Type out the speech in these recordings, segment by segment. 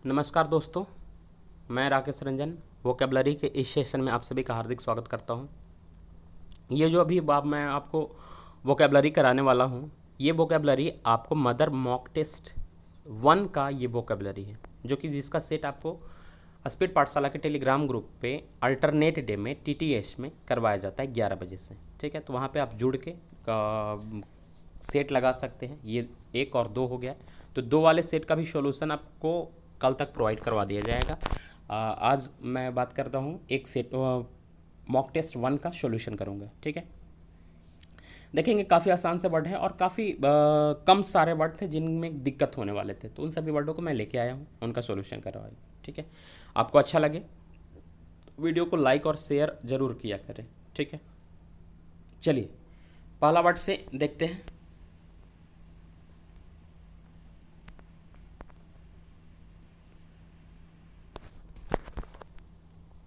नमस्कार दोस्तों, मैं राकेश रंजन वोकेबलरी के इस सेशन में आप सभी का हार्दिक स्वागत करता हूं। ये जो अभी बाब मैं आपको वोकेबलरी कराने वाला हूं, ये वोकेबलरी आपको मदर मॉक टेस्ट 1 का ये वोकेबलरी है, जो कि जिसका सेट आपको स्पीड पाठशाला के टेलीग्राम ग्रुप पे अल्टरनेट डे में TTS में करवाया जाता है 11 बजे से। ठीक है, तो वहाँ पे आप जुड़ के सेट लगा सकते हैं। ये 1 और 2 हो गया, तो 2 वाले सेट का भी सॉल्यूशन आपको कल तक प्रोवाइड करवा दिया जाएगा। आज मैं बात करता हूँ एक सेट मॉक टेस्ट 1 का सॉल्यूशन करूँगा। ठीक है, देखेंगे काफ़ी आसान से वर्ड हैं और काफ़ी कम सारे वर्ड थे जिनमें दिक्कत होने वाले थे, तो उन सभी वर्डों को मैं लेके आया हूँ, उनका सॉल्यूशन करवाया। ठीक है, आपको अच्छा लगे वीडियो को लाइक और शेयर ज़रूर किया करें। ठीक है, चलिए पहला वर्ड से देखते हैं।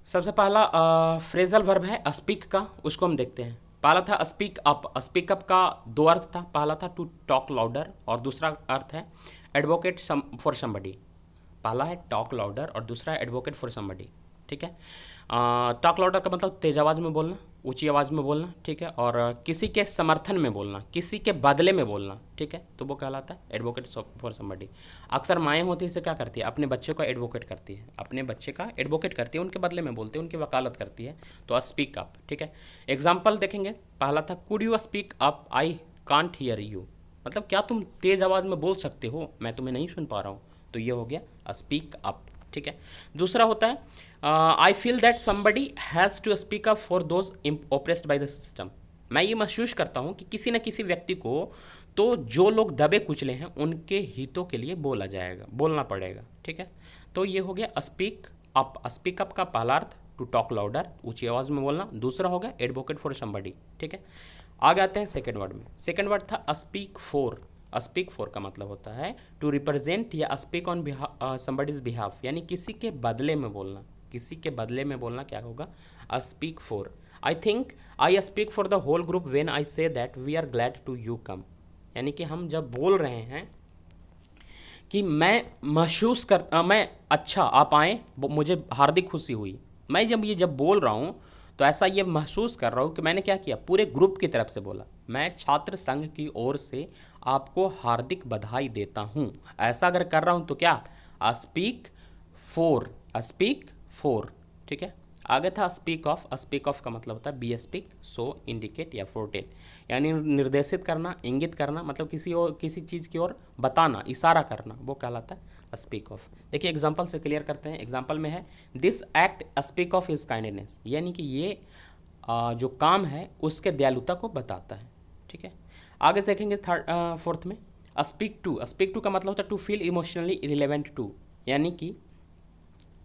सबसे पहला फ्रेजल वर्ब है स्पीक का, उसको हम देखते हैं। पहला था स्पीक अप। स्पीक अप का 2 अर्थ था, पहला था टू टॉक लाउडर और दूसरा अर्थ है एडवोकेट फॉर समबडी। पहला है टॉक लाउडर और दूसरा है एडवोकेट फॉर समबडी। ठीक है, टॉक लाउडर का मतलब तेज आवाज़ में बोलना, ऊंची आवाज़ में बोलना। ठीक है, और किसी के समर्थन में बोलना, किसी के बदले में बोलना। ठीक है, तो वो कहलाता है एडवोकेट फॉर समबडी। अक्सर माएँ होती है, इसे क्या करती है, अपने बच्चे को एडवोकेट करती है, अपने बच्चे का एडवोकेट करती है, उनके बदले में बोलती है, उनकी वकालत करती है। तो स्पीक अप। ठीक है, एग्जाम्पल देखेंगे। पहला था could you speak up, I can't hear you. मतलब क्या तुम तेज आवाज़ में बोल सकते हो, मैं तुम्हें नहीं सुन पा रहा हूँ। तो ये हो गया स्पीक अप। ठीक है, दूसरा होता है I feel that somebody has to speak up for those oppressed by the system. मैं ये महसूस करता हूँ कि किसी न किसी व्यक्ति को तो जो लोग दबे कुचले हैं उनके हितों के लिए बोला जाएगा, बोलना पड़ेगा। ठीक है, तो ये हो गया स्पीक अप। स्पीक अप का पहला अर्थ टू टॉक लाउडर, ऊंची आवाज़ में बोलना। दूसरा हो गया एडवोकेट फॉर समबडी। ठीक है, आगे आते हैं सेकेंड वर्ड में। सेकेंड वर्ड था स्पीक फॉर। स्पीक फॉर का मतलब होता है टू रिप्रेजेंट या स्पीक ऑन समबडीज बिहाफ, यानी किसी के बदले में बोलना। किसी के बदले में बोलना क्या होगा, speak for. I think I speak for the whole group when I say that we are glad to you come. यानी कि हम जब बोल रहे हैं कि मैं महसूस कर मैं अच्छा आप आए, मुझे हार्दिक खुशी हुई। मैं जब बोल रहा हूँ तो ऐसा ये महसूस कर रहा हूँ कि मैंने क्या किया, पूरे ग्रुप की तरफ से बोला। मैं छात्र संघ की ओर से आपको हार्दिक बधाई देता हूँ, ऐसा अगर कर रहा हूँ तो क्या, स्पीक फोर। Speak four. ठीक है, आगे था स्पीक ऑफ। स्पीक ऑफ का मतलब होता है बी स्पीक, सो, इंडिकेट या फोरटेल, यानी निर्देशित करना, इंगित करना, मतलब किसी चीज़ की ओर बताना, इशारा करना, वो कहलाता है स्पीक ऑफ। देखिए एग्जाम्पल से क्लियर करते हैं। एग्जाम्पल में है this act speak of his kindness, यानी कि ये जो काम है उसके दयालुता को बताता है। ठीक है, आगे देखेंगे थर्ड फोर्थ में स्पीक टू। स्पीक टू का मतलब होता है to feel emotionally relevant to, यानी कि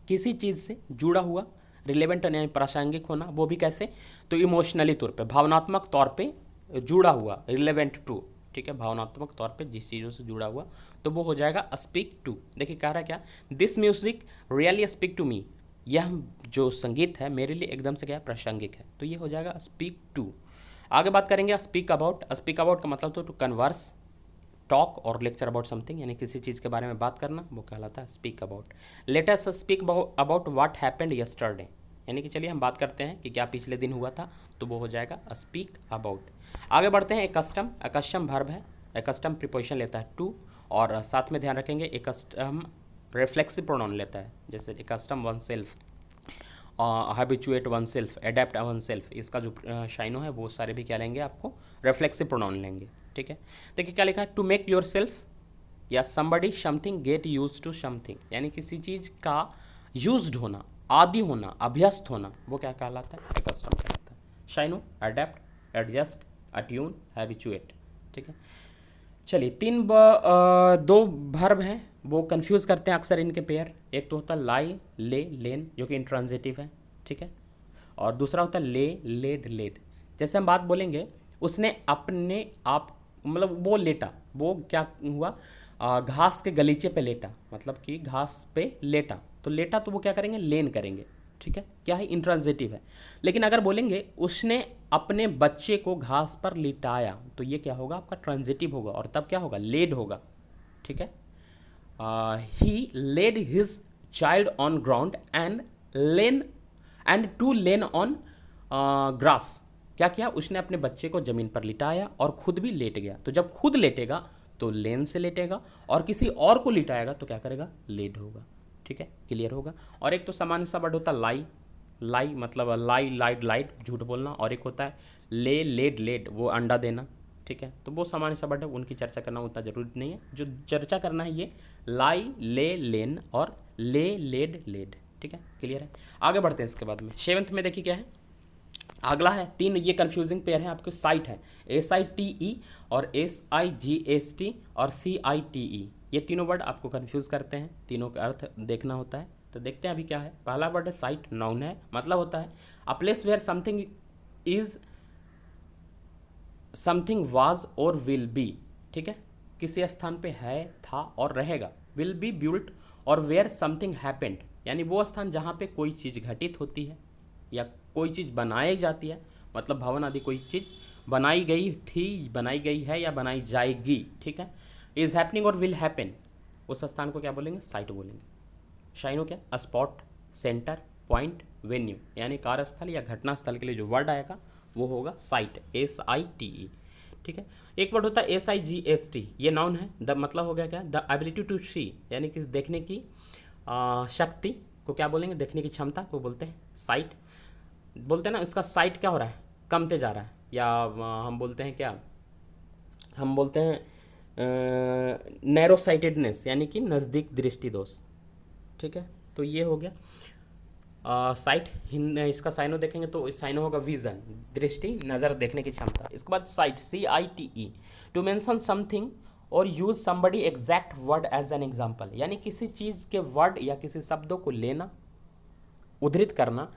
किसी चीज़ से जुड़ा हुआ, रिलेवेंट यानी प्रासंगिक होना, वो भी कैसे, तो इमोशनली तौर पे, भावनात्मक तौर पे जुड़ा हुआ, रिलेवेंट टू। ठीक है, भावनात्मक तौर पे जिस चीज़ों से जुड़ा हुआ, तो वो हो जाएगा स्पीक टू। देखिए कह रहा है क्या, this music really speak to me, यह जो संगीत है मेरे लिए एकदम से क्या है, प्रासंगिक है। तो ये हो जाएगा स्पीक टू। आगे बात करेंगे स्पीक अबाउट। स्पीक अबाउट का मतलब तो टू कन्वर्स, टॉक और लेक्चर अबाउट समथिंग, यानी किसी चीज़ के बारे में बात करना, वो कहलाता है speak about. Let us speak about what happened yesterday, यानी कि चलिए हम बात करते हैं कि क्या पिछले दिन हुआ था, तो वो हो जाएगा स्पीक अबाउट। आगे बढ़ते हैं। एकस्टम। एकस्टम वर्ब है, एकस्टम प्रीपोजिशन लेता है टू, और साथ में ध्यान रखेंगे एकस्टम रिफ्लेक्सिव प्रोनाउन लेता है, जैसे accustom one self, habituate one self, adapt one self, इसका जो शाइनो है वो सारे भी क्या लेंगे, आपको रिफ्लेक्सिव प्रोनाउन लेंगे। ठीक है, देखिए क्या लिखा है, टू मेक योर सेल्फ या somebody something get use to something, यानी किसी चीज़ का यूज्ड होना, आदि होना, अभ्यस्त होना, वो क्या कहलाता है, एकस्टम कहलाता है। शाइनो, अडेप्ट, एडजस्ट, अट्यून, हैबिचुएट। ठीक है, चलिए दो वर्ब हैं, वो कंफ्यूज करते हैं अक्सर इनके पेयर। एक तो होता है लाई, ले, लेन, जो कि इंट्रांजिटिव है। ठीक है, और दूसरा होता है ले, लेड, लेड। जैसे हम बात बोलेंगे, उसने अपने आप, मतलब वो लेटा, वो क्या हुआ, घास के गलीचे पे लेटा, मतलब कि घास पे लेटा, तो लेटा तो वो क्या करेंगे, लेन करेंगे। ठीक है, क्या है, इंट्रांजिटिव है। लेकिन अगर बोलेंगे उसने अपने बच्चे को घास पर लिटाया, तो ये क्या होगा, आपका ट्रांजिटिव होगा, और तब क्या होगा, लेड होगा। ठीक है, he led his child on ground and to lain on grass. क्या किया उसने, अपने बच्चे को ज़मीन पर लिटाया और खुद भी लेट गया। तो जब खुद लेटेगा तो लेन से लेटेगा, और किसी और को लिटाएगा तो क्या करेगा, लेड होगा। ठीक है, क्लियर होगा। और एक तो सामान्य सा वर्ड होता है लाई, लाई मतलब लाई, लाइट, लाइट झूठ बोलना, और एक होता है ले, लेड, लेड वो अंडा देना। ठीक है, तो वो सामान्य सा वर्ड है, उनकी चर्चा करना उतना जरूरी नहीं है। जो चर्चा करना है ये लाई, ले, लेन और ले, लेड, लेड। ठीक है, क्लियर है। आगे बढ़ते हैं इसके बाद में। सेवंथ में देखिए क्या है, अगला है, तीन ये कंफ्यूजिंग पेयर है आपके, साइट है SITE और SIGST और CITE। ये तीनों वर्ड आपको कंफ्यूज करते हैं, तीनों का अर्थ देखना होता है। तो देखते हैं अभी क्या है। पहला वर्ड है साइट, नाउन है, मतलब होता है a place where something is, something was और विल बी। ठीक है, किसी स्थान पे है, था और रहेगा। विल बी बिल्ट और वेयर समथिंग हैपेंड, यानी वो स्थान जहाँ पे कोई चीज़ घटित होती है या कोई चीज़ बनाई जाती है, मतलब भवन आदि कोई चीज़ बनाई गई थी, बनाई गई है या बनाई जाएगी। ठीक है, इज हैपनिंग और विल हैपन, उस स्थान को क्या बोलेंगे, साइट बोलेंगे। शाइनो क्या, स्पॉट, सेंटर, पॉइंट, वेन्यू, यानी कार्यस्थल या घटना स्थल के लिए जो वर्ड आएगा वो होगा साइट, SITE। ठीक है, एक वर्ड होता है SIGST, ये नाउन है, द मतलब हो गया क्या, द एबिलिटी टू सी, यानी कि देखने की शक्ति को क्या बोलेंगे, देखने की क्षमता को बोलते हैं साइट। बोलते हैं ना इसका साइट क्या हो रहा है, कमते जा रहा है, या हम बोलते हैं क्या, हम बोलते हैं नैरो साइटेडनेस, यानी कि नज़दीक दृष्टि दोष। ठीक है, तो ये हो गया साइट। इसका साइनो देखेंगे तो साइनो होगा विजन, दृष्टि, नज़र, देखने की क्षमता। इसके बाद cite CITE, to mention something और use somebody exact word as an example, यानी किसी चीज़ के वर्ड या किसी शब्दों को लेना, उद्धृत करना,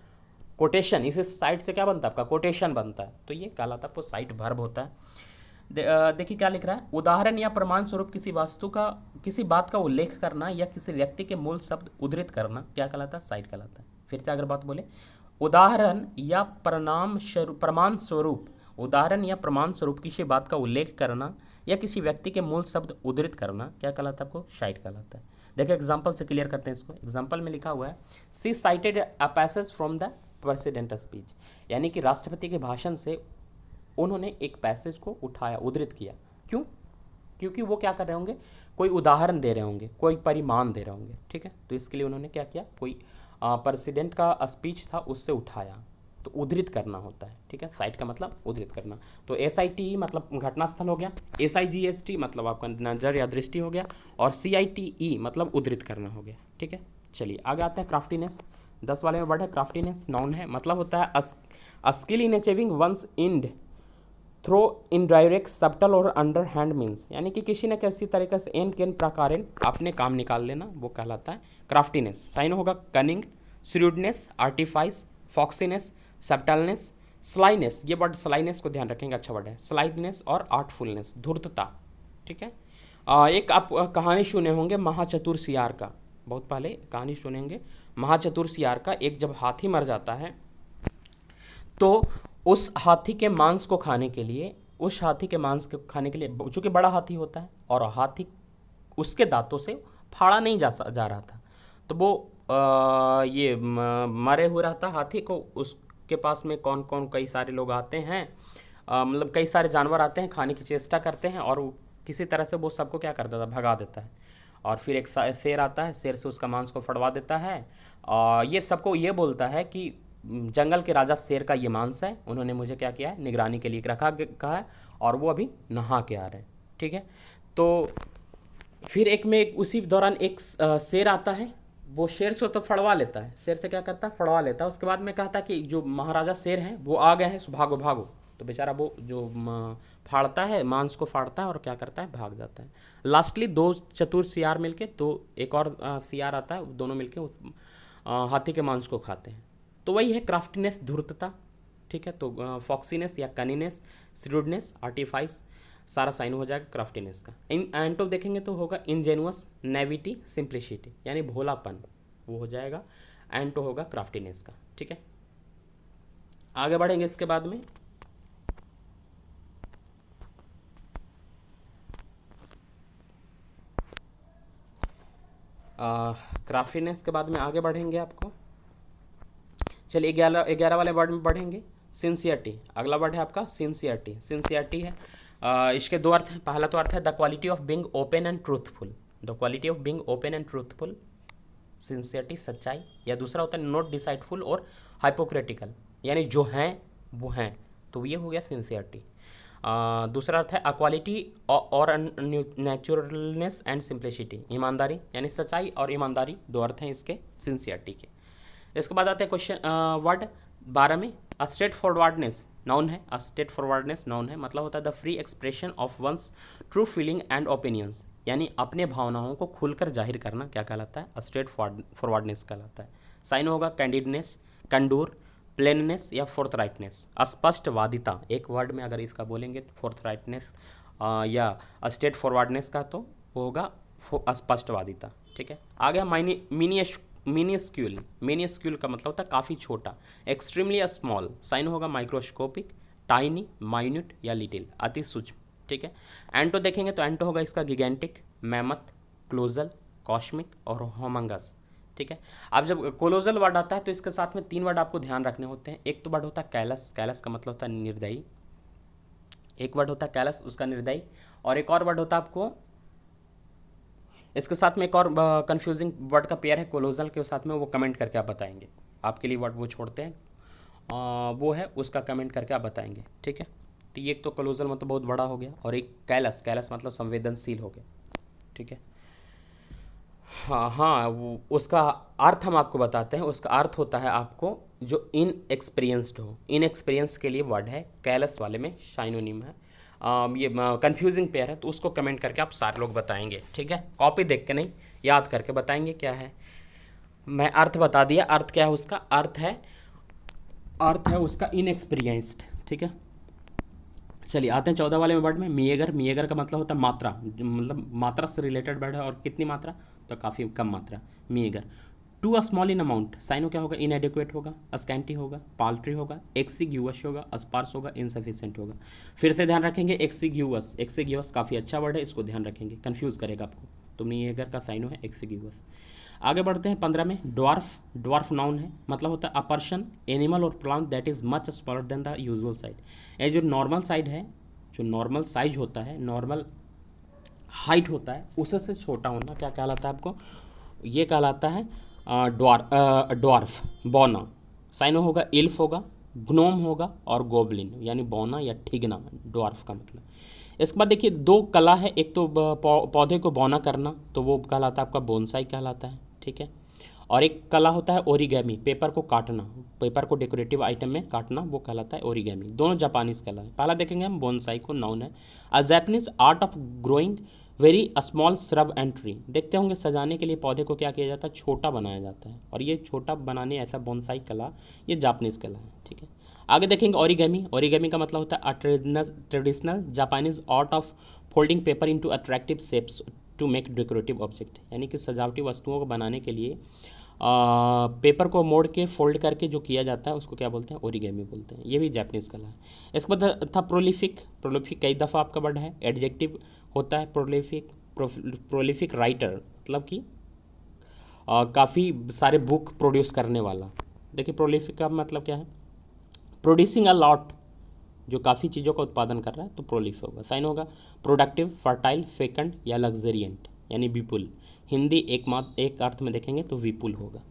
कोटेशन। इसे साइट से क्या बनता है आपका, कोटेशन बनता है। तो ये कहलाता है आपको साइट वर्ब होता है। देखिए क्या लिख रहा है, उदाहरण या प्रमाण स्वरूप किसी वास्तु का, किसी बात का उल्लेख करना या किसी व्यक्ति के मूल शब्द उद्धृत करना क्या कहलाता है, साइट कहलाता है। फिर से अगर बात बोले, उदाहरण या प्रमाण स्वरूप, उदाहरण या प्रमाण स्वरूप किसी बात का उल्लेख करना या किसी व्यक्ति के मूल शब्द उद्धृत करना क्या कहलाता है आपको, साइट कहलाता है। देखिए एग्जाम्पल से क्लियर करते हैं इसको। एग्जाम्पल में लिखा हुआ है, she cited a passage from the president speech, यानी कि राष्ट्रपति के भाषण से उन्होंने एक पैसेज को उठाया, उद्धृत किया। क्यों, क्योंकि वो क्या कर रहे होंगे, कोई उदाहरण दे रहे होंगे, कोई परिमाण दे रहे होंगे। ठीक है, तो इसके लिए उन्होंने क्या किया, कोई प्रेसिडेंट का स्पीच था उससे उठाया, तो उद्धृत करना होता है। ठीक है, साइट का मतलब उद्धृत करना। तो SITE मतलब घटनास्थल हो गया, SIGST मतलब आपका नज़र या दृष्टि हो गया, और CITE मतलब उद्धृत करना हो गया। ठीक है, चलिए आगे आते हैं। क्राफ्टीनेस, 10 वाले में वर्ड है क्राफ्टीनेस, नाउन है, मतलब होता है skill in achieving one's end through indirect, subtle और अंडर हैंड मीन्स, यानी कि किसी न किसी तरीके से एन केन प्रकार अपने काम निकाल लेना, वो कहलाता है क्राफ्टीनेस। साइन होगा कनिंग, श्रूडनेस, आर्टिफाइस, फॉक्सीनेस, सब्टलनेस, स्लाइनेस। ये वर्ड स्लाइनेस को ध्यान रखेंगे, अच्छा वर्ड है, स्लाइडनेस और आर्टफुलनेस, धूर्तता। ठीक है, एक आप कहानी सुने होंगे महाचतुर सियार का, बहुत पहले कहानी सुनेंगे महाचतुर सियार का। एक जब हाथी मर जाता है तो उस हाथी के मांस को खाने के लिए, उस हाथी के मांस को खाने के लिए, चूँकि बड़ा हाथी होता है और हाथी उसके दांतों से फाड़ा नहीं जा रहा था, तो वो ये मरे हुए रहता हाथी को, उसके पास में कौन कौन कई सारे लोग आते हैं, मतलब कई सारे जानवर आते हैं, खाने की चेष्टा करते हैं, और किसी तरह से वो सबको क्या कर देता है, भगा देता है। और फिर एक शेर आता है, शेर से उसका मांस को फड़वा देता है, और ये सबको ये बोलता है कि जंगल के राजा शेर का ये मांस है, उन्होंने मुझे क्या किया है, निगरानी के लिए रखा कहा है, और वो अभी नहा के आ रहे हैं। ठीक है, तो फिर एक में उसी दौरान एक शेर आता है, वो शेर से तो फड़वा लेता है, शेर से क्या करता है, फड़वा लेता है। उसके बाद में कहता है कि जो महाराजा शेर हैं वो आ गए हैं, सो भागो भागो। तो बेचारा वो जो फाड़ता है, मांस को फाड़ता है और क्या करता है, भाग जाता है। लास्टली दो चतुर सियार मिलके, तो एक और सियार आता है, दोनों मिलके उस हाथी के मांस को खाते हैं। तो वही है क्राफ्टीनेस, धूर्तता। ठीक है, तो फॉक्सीनेस या कनीनेस, श्रूडनेस, आर्टिफाइस, सारा साइन हो जाएगा क्राफ्टीनेस का। इन एंटो देखेंगे तो होगा इंजेनुअस, नेविटी, सिंप्लिसिटी, यानी भोलापन, वो हो जाएगा। एंटो होगा क्राफ्टीनेस का। ठीक है, आगे बढ़ेंगे इसके बाद में। क्राफ्टीनेस के बाद में आगे बढ़ेंगे आपको। चलिए 11 वाले वर्ड में बढ़ेंगे। सिंसियरिटी, अगला वर्ड है आपका सिंसियरिटी। सिंसियरिटी है, इसके दो अर्थ हैं। पहला तो अर्थ है the quality of being open and truthful, the quality of being open and truthful, sincerity सच्चाई। या दूसरा होता है नॉट डिसाइडफुल और हाइपोक्रेटिकल, यानी जो हैं वो हैं, तो ये हो गया सिंसियरिटी। दूसरा अर्थ है अक्वालिटी और नेचुरलनेस एंड सिंप्लिसिटी, ईमानदारी, यानी सच्चाई और ईमानदारी, दो अर्थ हैं इसके सिंसियरिटी के। इसके बाद आते हैं क्वेश्चन वर्ड 12 में। अ स्ट्रेट फॉरवर्डनेस नाउन है, अ स्ट्रेट फॉरवर्डनेस नाउन है, मतलब होता है the free expression of one's true feeling and opinions, यानी अपने भावनाओं को खुलकर जाहिर करना क्या कहलाता है, अ स्ट्रेट फॉरवर्डनेस कहलाता है। साइन होगा कैंडिडनेस, कंडूर, प्लेननेस या फोर्थराइटनेस। स्पष्टवादिता, एक वर्ड में अगर इसका बोलेंगे फोर्थराइटनेस या स्ट्रेट फॉरवर्डनेस का, तो वो होगा स्पष्टवादिता। ठीक है, आगे मिनिस्क्यूल, मिनिस्क्यूल का मतलब होता है काफ़ी छोटा। एक्सट्रीमली स्मॉल, साइन होगा माइक्रोस्कोपिक, टाइनी, माइन्यूट या लिटिल, अति सूक्ष्म। ठीक है, एंटो देखेंगे तो एंटो होगा इसका गिगेंटिक, मैमथ, क्लोजल, कॉस्मिक और होमंगस। ठीक है, अब जब कोलोजल वर्ड आता है तो इसके साथ में 3 वर्ड आपको ध्यान रखने होते हैं। एक तो वर्ड होता है कैलस, कैलस का मतलब होता है निर्दयी, एक वर्ड होता है कैलस उसका निर्दयी, और एक और वर्ड होता है आपको इसके साथ में एक और कंफ्यूजिंग वर्ड का पेयर है कोलोजल के साथ में, वो कमेंट करके आप बताएंगे। आपके लिए वर्ड वो छोड़ते हैं, वो है उसका कमेंट करके आप बताएंगे। ठीक है, तो ये एक तो कोलोजल मतलब बहुत बड़ा हो गया, और एक कैलस, कैलस मतलब संवेदनशील हो गया। ठीक है, हाँ हाँ, वो उसका अर्थ हम आपको बताते हैं। उसका अर्थ होता है आपको जो इनएक्सपीरियंस्ड हो, इनएक्सपीरियंस के लिए वर्ड है, कैलस वाले में शाइनोनिम है। ये कंफ्यूजिंग पेयर है, तो उसको कमेंट करके आप सारे लोग बताएंगे। ठीक है, कॉपी देख के नहीं, याद करके बताएंगे क्या है। मैं अर्थ बता दिया, अर्थ क्या है उसका, अर्थ है उसका इनएक्सपीरियंस्ड। ठीक है, चलिए आते हैं 14 वाले वर्ड में। मिएगर, मिएगर का मतलब होता है मात्रा, मतलब मात्रा से रिलेटेड वर्ड है, और कितनी मात्रा, तो काफ़ी कम मात्रा, meagre. To a small in amount, synonym क्या होगा, इनएडिक्वेट होगा, अस्कैंटी होगा, पाल्ट्री होगा, एक्सिग्यूअस होगा, अस्पार्स होगा, इनसफिशिएंट होगा। फिर से ध्यान रखेंगे, एक्सिग्यूअस, एक्सिग्यूअस काफ़ी अच्छा वर्ड है, इसको ध्यान रखेंगे, कन्फ्यूज़ करेगा आपको, तो मिएगर का साइनो है एक्सिग्यूअस। आगे बढ़ते हैं 15 में। ड्वार्फ, ड्वार्फ नाउन है, मतलब होता है अ पर्सन, एनिमल और plant that is much smaller than the usual size. ये जो नॉर्मल साइड है, जो नॉर्मल साइज होता है, नॉर्मल हाइट होता है, उससे छोटा होना क्या कहलाता है आपको, ये कहलाता है ड्वार्फ, बौना। साइनो होगा इल्फ होगा, ग्नोम होगा और गोबलिन, यानी बौना या ठिगना, ड्वार्फ का मतलब। इसके बाद देखिए दो कला है, एक तो पौधे को बौना करना, तो वो कहलाता है आपका बोनसाई कहलाता है। ठीक है, और एक कला होता है ओरिगैमी, पेपर को काटना, पेपर को डेकोरेटिव आइटम में काटना, वो कहलाता है ओरिगैमी। दोनों जापानीज कला है। पहला देखेंगे हम बोनसाई को, नाउन है a Japanese art of growing very small shrub and tree. देखते होंगे सजाने के लिए पौधे को क्या किया जाता है, छोटा बनाया जाता है, और ये छोटा बनाने ऐसा बोनसाई कला, ये जापानीज कला है। ठीक है, आगे देखेंगे ओरिगैमी, ओरिगैमी का मतलब होता है traditional Japanese art of folding paper into attractive shapes to make decorative object, यानी कि सजावटी वस्तुओं को बनाने के लिए पेपर को मोड़ के फोल्ड करके जो किया जाता है उसको क्या बोलते हैं, ओरिगैमी बोलते हैं। ये भी जापानीज कला है। इसके बाद था प्रोलिफिक, प्रोलिफिक कई दफ़ा आपका वर्ड है, एडजेक्टिव होता है प्रोलिफिक, प्रोलिफिक राइटर, मतलब कि काफ़ी सारे बुक प्रोड्यूस करने वाला। देखिए प्रोलिफिक का मतलब क्या है, प्रोड्यूसिंग अ लॉट, जो काफ़ी चीज़ों का उत्पादन कर रहा है, तो प्रोलिफ होगा। साइन होगा प्रोडक्टिव, फर्टाइल, फेकंड या लग्जरियंट, यानी विपुल। हिंदी एक अर्थ में देखेंगे तो विपुल होगा।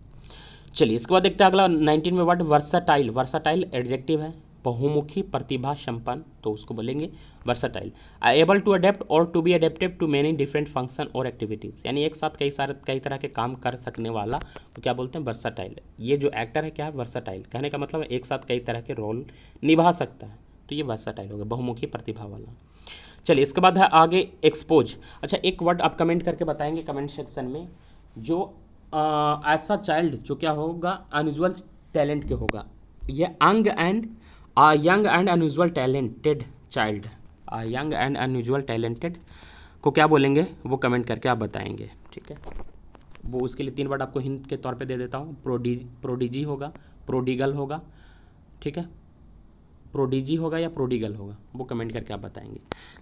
चलिए इसके बाद देखते हैं अगला 19 में वर्ड वर्साटाइल, वर्साटाइल एडजेक्टिव है, बहुमुखी, प्रतिभा संपन्न, तो उसको बोलेंगे वर्साटाइल। एबल टू अडेप्ट और to be adapted to many different function और एक्टिविटीज़, यानी एक साथ कई तरह के काम कर सकने वाला, तो क्या बोलते हैं, वर्साटाइल। ये जो एक्टर है क्या है, वर्साटाइल, कहने का मतलब एक साथ कई तरह के रोल निभा सकता है, तो ये वर्साटाइल हो गया, बहुमुखी प्रतिभा वाला। चलिए इसके बाद है आगे एक्सपोज। अच्छा एक वर्ड आप कमेंट करके बताएंगे कमेंट सेक्शन में, जो ऐसा चाइल्ड जो क्या होगा, अनयूजुअल टैलेंट के होगा, ये young and unusual talented child, young and unusual talented को क्या बोलेंगे, वो कमेंट करके आप बताएंगे। ठीक है, वो उसके लिए 3 वर्ड आपको हिंट के तौर पे दे देता हूँ। प्रोडिजी होगा, प्रोडिगल होगा, ठीक है, प्रोडिजी होगा या प्रोडिगल होगा, वो कमेंट करके आप बताएंगे।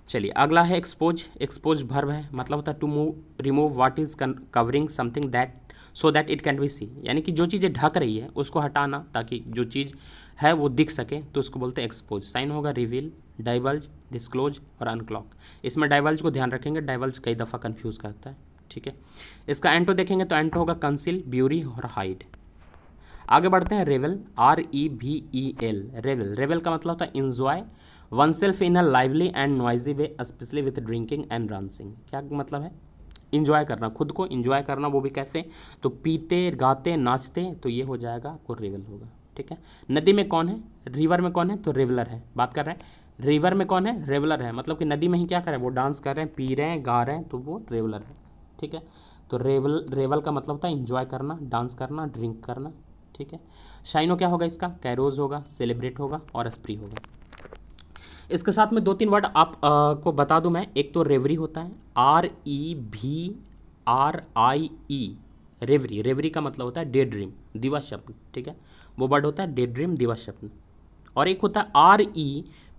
चलिए अगला है एक्सपोज। एक्सपोज वर्ब है, मतलब होता है to move remove what is covering something that so that it can be see, यानी कि जो चीज़ें ढक रही है उसको हटाना ताकि जो चीज़ है वो दिख सके, तो उसको बोलते हैं एक्सपोज। साइन होगा रिवील, डाइवल्ज, डिस्क्लोज और अनक्लॉक। इसमें डाइवल्ज को ध्यान रखेंगे, डाइवल्ज कई दफ़ा कन्फ्यूज करता है, ठीक है। इसका एंटो देखेंगे तो एंटो होगा कंसील, ब्यूरी और हाइड। आगे बढ़ते हैं रेवल, REVEL। रेवल, रेवल का मतलब होता है enjoy one self in a lively and noisy way specially with drinking and dancing. क्या मतलब है? इंजॉय करना, खुद को इंजॉय करना, वो भी कैसे? तो पीते गाते नाचते, तो ये हो जाएगा आपको रेवल होगा, ठीक है। नदी में कौन है? रिवर में कौन है? तो रेवलर है। बात कर रहे हैं रिवर में कौन है? रेवलर है, मतलब कि नदी में ही क्या कर रहे हैं? वो डांस कर रहे हैं, पी रहे हैं, गा रहे हैं, तो वो रेवलर है, ठीक है। तो रेवल, रेवल का मतलब होता है इंजॉय करना, डांस करना, ड्रिंक करना, ठीक है। शाइनो क्या होगा इसका? कैरोज होगा, सेलिब्रेट होगा और स्प्री होगा। इसके साथ में 2-3 वर्ड आप को बता दूं मैं। एक तो रेवरी होता है, REVRIE, रेवरी। रेवरी का मतलब होता है डे ड्रीम, दिवा स्वप्न, ठीक है। वो वर्ड होता है डे ड्रीम, दिवा स्वप्न। और एक होता है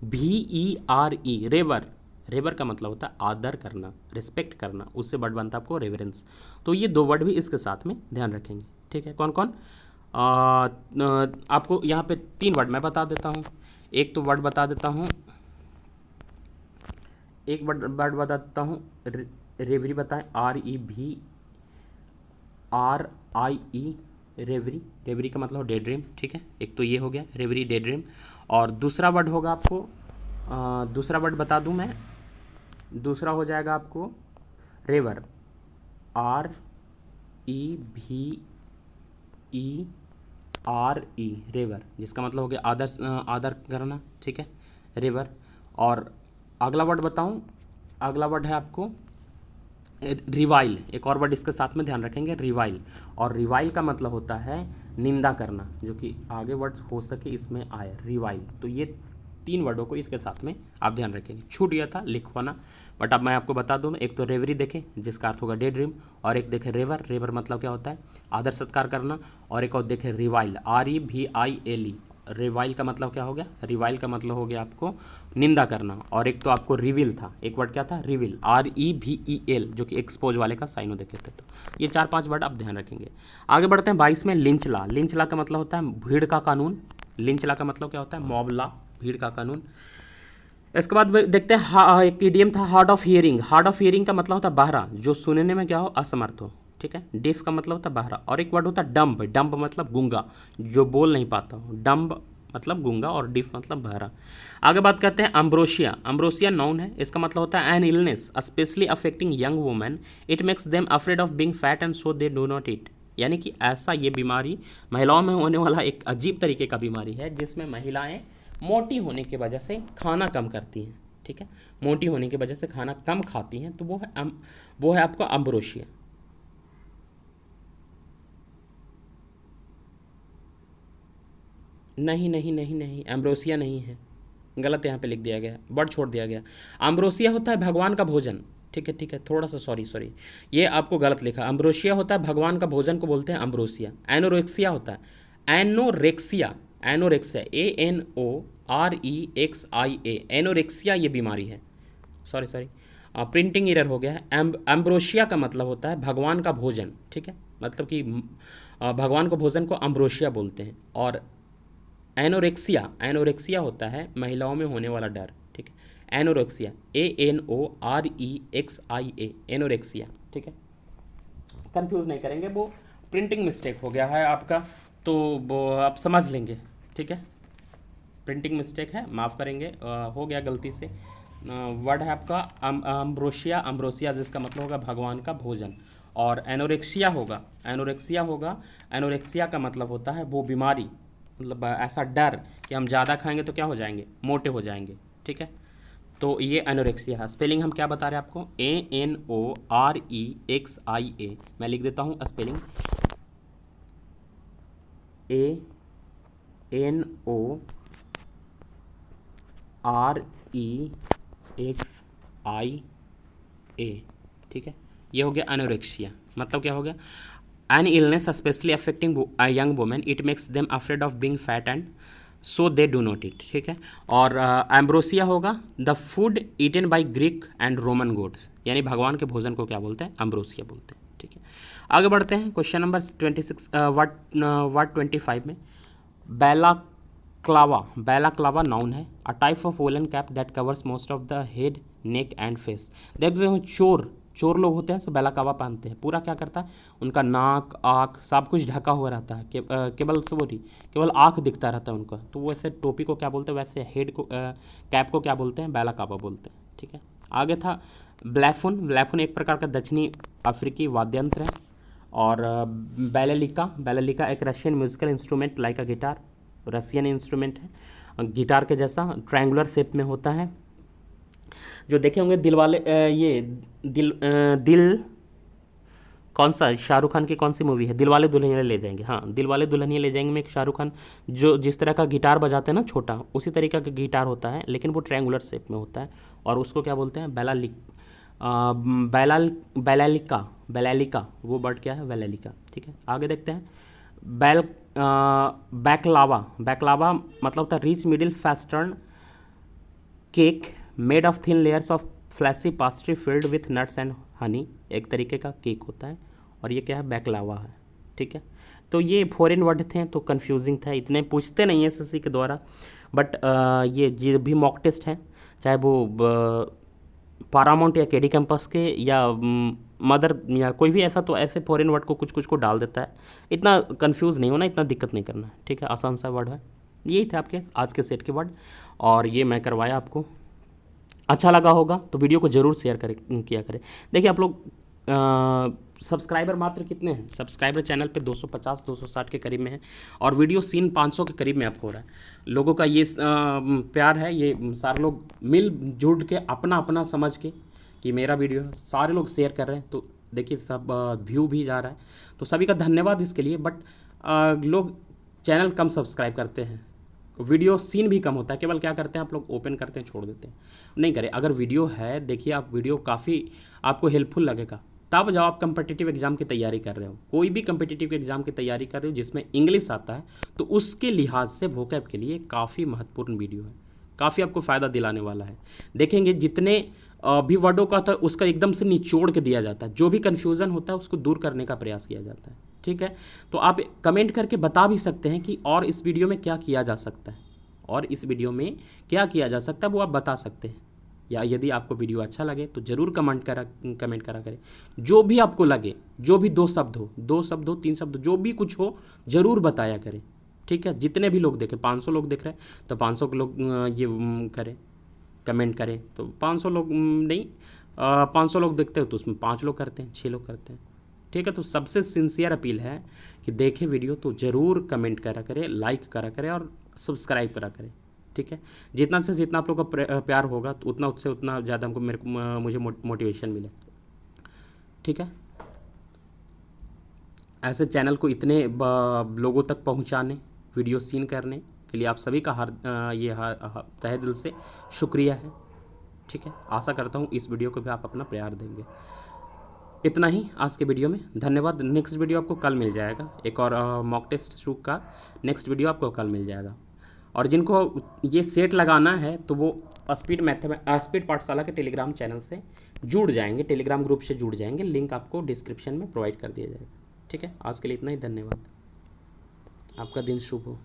REVERE, रेवर। रेवर का मतलब होता है आदर करना, रिस्पेक्ट करना, उससे वर्ड बनता है आपको रेवरेंस। तो ये 2 वर्ड भी इसके साथ में ध्यान रखेंगे, ठीक है। कौन कौन? आपको यहाँ पे 3 वर्ड मैं बता देता हूँ। एक तो वर्ड बता देता हूँ, एक वर्ड बता देता हूँ, रेवरी बताएं, REVRIE, रेवरी। रेवरी का मतलब डे ड्रीम, ठीक है। एक तो ये हो गया रेवरी, डे ड्रीम। और दूसरा वर्ड होगा आपको, दूसरा वर्ड बता दूं मैं, दूसरा हो जाएगा आपको रेवर, REVERE, रेवर, जिसका मतलब हो गया आदर, आदर करना, ठीक है, रेवर। और अगला वर्ड बताऊं, अगला वर्ड है आपको रिवाइल। एक और वर्ड इसके साथ में ध्यान रखेंगे, रिवाइल। और रिवाइल का मतलब होता है निंदा करना, जो कि आगे वर्ड्स हो सके इसमें आए, रिवाइल। तो ये 3 वर्डों को इसके साथ में आप ध्यान रखेंगे। छूट गया था लिखवाना, बट अब मैं आपको बता दूँ। एक तो रेवरी देखें जिसका अर्थ होगा डे ड्रीम, और एक देखें रेवर। रेवर मतलब क्या होता है? आदर सत्कार करना। और एक और देखें रिवाइल, REVILE। रिवाइल का मतलब क्या हो गया? रिवाइल का मतलब हो गया आपको निंदा करना। और एक तो आपको रिवील था, एक वर्ड क्या था? रिवील, REVEL, जो कि एक्सपोज वाले का साइनो देखे थे। तो ये 4-5 वर्ड आप ध्यान रखेंगे। आगे बढ़ते हैं 22 में, लिंचला। लिंचला का मतलब होता है भीड़ का कानून। लिंचला का मतलब क्या होता है? मॉब लॉ, भीड़ का कानून। इसके बाद देखते हैं एक इडियम था, hard of hearing. Hard of hearing का मतलब होता है बहरा, जो सुनने में क्या हो? असमर्थ हो, ठीक है। डिफ का मतलब होता है बहरा। और एक वर्ड होता है डम्ब। डम्ब मतलब गूंगा, जो बोल नहीं पाता हो। डम्ब मतलब गूंगा और डिफ मतलब बहरा। आगे बात करते हैं अम्ब्रोसिया। अम्ब्रोसिया नाउन है, इसका मतलब होता है N illness specially affecting young women, it makes them afraid of being fat and so they do not ईट। यानी कि ऐसा ये बीमारी महिलाओं में होने वाला एक अजीब तरीके का बीमारी है, जिसमें महिलाएं मोटी होने की वजह से खाना कम करती हैं, ठीक है। मोटी होने की वजह से खाना कम खाती हैं, तो वो है आपका अम्ब्रोसिया। नहीं नहीं नहीं नहीं, एम्ब्रोसिया नहीं है, गलत यहाँ पे लिख दिया गया, वर्ड छोड़ दिया गया। अम्ब्रोसिया होता है भगवान का भोजन, ठीक है ठीक है, थोड़ा सा सॉरी सॉरी, ये आपको गलत लिखा। अम्ब्रोसिया होता है भगवान का भोजन को बोलते हैं अम्ब्रोसिया। एनोरेक्सिया होता है, एनोरेक्सिया, एनोरेक्सिया, ANOREXIA, एनोरेक्सिया ये बीमारी है। सॉरी सॉरी, प्रिंटिंग एरर हो गया है। एम्ब्रोशिया का मतलब होता है भगवान का भोजन, ठीक है, मतलब कि भगवान को भोजन को अम्ब्रोशिया बोलते हैं। और एनोरेक्सिया, एनोरेक्सिया होता है महिलाओं में होने वाला डर, ठीक है। एनोरेक्सिया, ANOREXIA, एनोरेक्सिया, ठीक है। कंफ्यूज नहीं करेंगे, वो प्रिंटिंग मिस्टेक हो गया है आपका, तो वो आप समझ लेंगे, ठीक है। प्रिंटिंग मिस्टेक है, माफ़ करेंगे, हो गया गलती से। वर्ड है आपका अम्ब्रोशिया, अम्ब्रोसिया, जिसका मतलब होगा भगवान का भोजन। और एनोरेक्सिया होगा, एनोरेक्सिया होगा, एनोरेक्सिया का मतलब होता है वो बीमारी, मतलब ऐसा डर कि हम ज़्यादा खाएंगे तो क्या हो जाएंगे? मोटे हो जाएंगे, ठीक है। तो ये एनोरेक्सिया है। स्पेलिंग हम क्या बता रहे हैं आपको? ANOREXIA। मैं लिख देता हूँ स्पेलिंग, ANOREXIA, ठीक है। ये हो गया एनोरेक्सिया। मतलब क्या हो गया? An illness specially affecting young women, it makes them afraid of being fat and so they do not eat, ठीक है। और एम्ब्रोसिया होगा the food eaten by Greek and Roman gods, यानी भगवान के भोजन को क्या बोलते हैं, एम्ब्रोसिया बोलते हैं, ठीक है। आगे बढ़ते हैं क्वेश्चन नंबर 26 वर्ड 25 में। बैलाक्लावा नाउन है, a type of woollen cap that covers most of the head neck and face. देख रहे हो चोर लोग होते हैं, सब बैलाक्लावा पहनते हैं, पूरा क्या करता है, उनका नाक आँख सब कुछ ढका हुआ रहता है, केवल आँख दिखता रहता है उनका, तो वैसे टोपी को क्या बोलते हैं, वैसे हेड को कैप को क्या बोलते हैं, बैलाक्लावा बोलते हैं, ठीक है। आगे था ब्लैफून एक प्रकार का दक्षिणी अफ्रीकी वाद्यंत्र है। और बैलेलिका एक रशियन म्यूजिकल इंस्ट्रूमेंट लाइक अ गिटार, रशियन इंस्ट्रूमेंट है, गिटार के जैसा ट्रायंगुलर शेप में होता है। जो देखे होंगे दिल वाले दिल कौन सा, शाहरुख खान की कौन सी मूवी है, दिल वाले दुल्हनिया ले जाएंगे, हाँ दिल वाले दुल्हनिया ले जाएंगे में एक शाहरुख खान जो जिस तरह का गिटार बजाते हैं ना, छोटा उसी तरीका का गिटार होता है, लेकिन वो ट्रायंगुलर शेप में होता है, और उसको क्या बोलते हैं, बैलालिका वो बर्ड क्या है, बैलालिका, ठीक है। आगे देखते हैं बैकलावा मतलब होता है rich middle eastern cake made of thin layers of flaky pastry filled with nuts and honey, एक तरीके का केक होता है, और ये क्या है, बैकलावा है, ठीक है। तो ये फॉरेन वर्ड थे तो कंफ्यूजिंग था, इतने पूछते नहीं है एसएससी के द्वारा, बट ये भी मॉक टेस्ट हैं, चाहे वो पारामाउंट या केडी कैंपस के या मदर या कोई भी ऐसा, तो ऐसे फॉरेन वर्ड को कुछ को डाल देता है, इतना कंफ्यूज नहीं होना, इतना दिक्कत नहीं करना, ठीक है, आसान सा वर्ड है। यही थे आपके आज के सेट के वर्ड, और ये मैं करवाया आपको। अच्छा लगा होगा तो वीडियो को ज़रूर शेयर किया करें। देखिए आप लोग सब्सक्राइबर मात्र कितने हैं, सब्सक्राइबर चैनल पे 250-260 के करीब में है, और वीडियो सीन 500 के करीब में अप हो रहा है। लोगों का ये प्यार है, ये सारे लोग मिल जुट के अपना अपना समझ के कि मेरा वीडियो है, सारे लोग शेयर कर रहे हैं, तो देखिए सब व्यू भी जा रहा है, तो सभी का धन्यवाद इसके लिए। बट लोग चैनल कम सब्सक्राइब करते हैं, वीडियो सीन भी कम होता है, केवल क्या करते हैं आप लोग, ओपन करते हैं छोड़ देते हैं, नहीं करें। अगर वीडियो है देखिए आप, वीडियो काफ़ी आपको हेल्पफुल लगेगा, तब जब आप कम्पिटिटिव एग्जाम की तैयारी कर रहे हो, कोई भी कम्पिटिटिव एग्जाम की तैयारी कर रहे हो जिसमें इंग्लिश आता है, तो उसके लिहाज से वोकैब के लिए काफ़ी महत्वपूर्ण वीडियो है, काफ़ी आपको फ़ायदा दिलाने वाला है। देखेंगे जितने भी वर्डों का था उसका एकदम से निचोड़ के दिया जाता है, जो भी कन्फ्यूज़न होता है उसको दूर करने का प्रयास किया जाता है, ठीक है। तो आप कमेंट करके बता भी सकते हैं कि और इस वीडियो में क्या किया जा सकता है, और इस वीडियो में क्या किया जा सकता है वो आप बता सकते हैं, या यदि आपको वीडियो अच्छा लगे तो ज़रूर कमेंट करा करें, जो भी आपको लगे, जो भी 2 शब्द हो, 3 शब्द, जो भी कुछ हो ज़रूर बताया करें, ठीक है। जितने भी लोग देखें, 500 लोग देख रहे हैं तो 500 के लोग ये करें, कमेंट करें, तो 500 लोग नहीं, 500 लोग देखते हो तो उसमें 5 लोग करते हैं, 6 लोग करते हैं, ठीक है। तो सबसे सिंसियर अपील है कि देखें वीडियो तो ज़रूर कमेंट करा करें, लाइक करा करें और सब्सक्राइब करा करें, ठीक है। जितना से जितना आप लोग का प्यार होगा तो उतना उससे उतना ज़्यादा मुझे मोटिवेशन मिले, ठीक है। ऐसे चैनल को इतने लोगों तक पहुंचाने, वीडियो सीन करने के लिए आप सभी का तहे दिल से शुक्रिया है, ठीक है। आशा करता हूँ इस वीडियो को भी आप अपना प्यार देंगे। इतना ही आज के वीडियो में, धन्यवाद। नेक्स्ट वीडियो आपको कल मिल जाएगा, एक और मॉक टेस्ट शुरू का नेक्स्ट वीडियो आपको कल मिल जाएगा। और जिनको ये सेट लगाना है तो वो स्पीड पाठशाला के टेलीग्राम चैनल से जुड़ जाएंगे, टेलीग्राम ग्रुप से जुड़ जाएंगे, लिंक आपको डिस्क्रिप्शन में प्रोवाइड कर दिया जाएगा, ठीक है। आज के लिए इतना ही, धन्यवाद। आपका दिन शुभ हो।